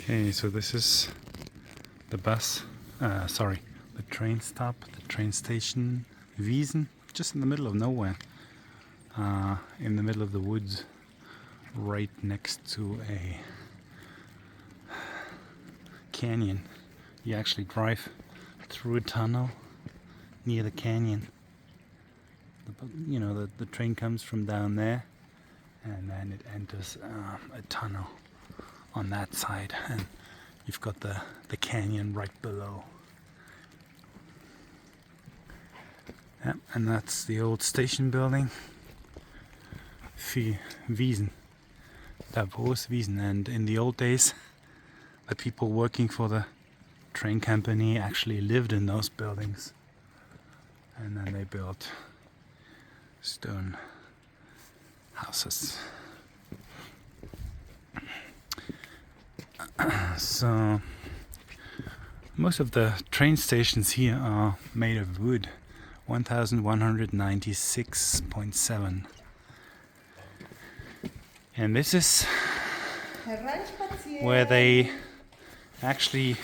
Okay, so this is the the train stop, the train station, Wiesen, just in the middle of nowhere, in the middle of the woods, right next to a canyon. You actually drive through a tunnel near the canyon. The train comes from down there, and then it enters a tunnel on that side, and you've got the canyon right below. Yep, and that's the old station building. Wiesen. Davos, Wiesen. And in the old days, the people working for the train company actually lived in those buildings. And then they built stone houses. So most of the train stations here are made of wood. 1196.7. And this is where they actually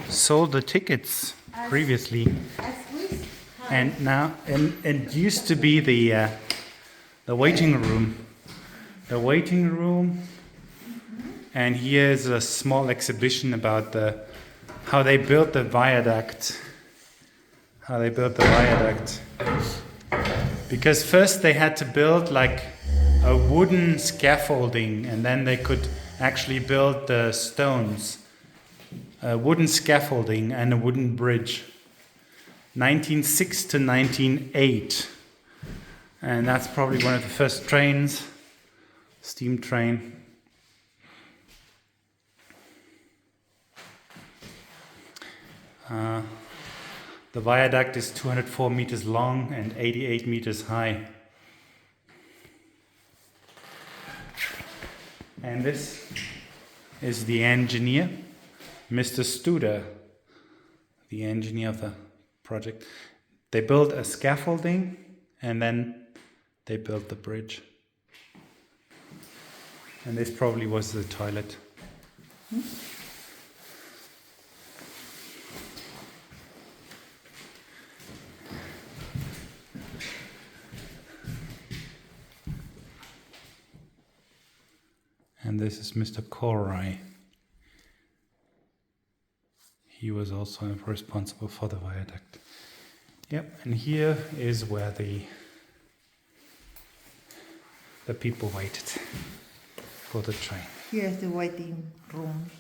sold the tickets previously. And now it used to be the waiting room. The waiting room. And here's a small exhibition about how they built the viaduct. Because first they had to build like a wooden scaffolding, and then they could actually build the stones. A wooden scaffolding and a wooden bridge. 1906 to 1908. And that's probably one of the first trains, steam train. The viaduct is 204 meters long and 88 meters high. And this is the engineer, Mr. Studer, the engineer of the project. They built a scaffolding and then they built the bridge. And this probably was the toilet. And this is Mr. Korai. He was also responsible for the viaduct. Yep, and here is where the people waited for the train. Here's the waiting room.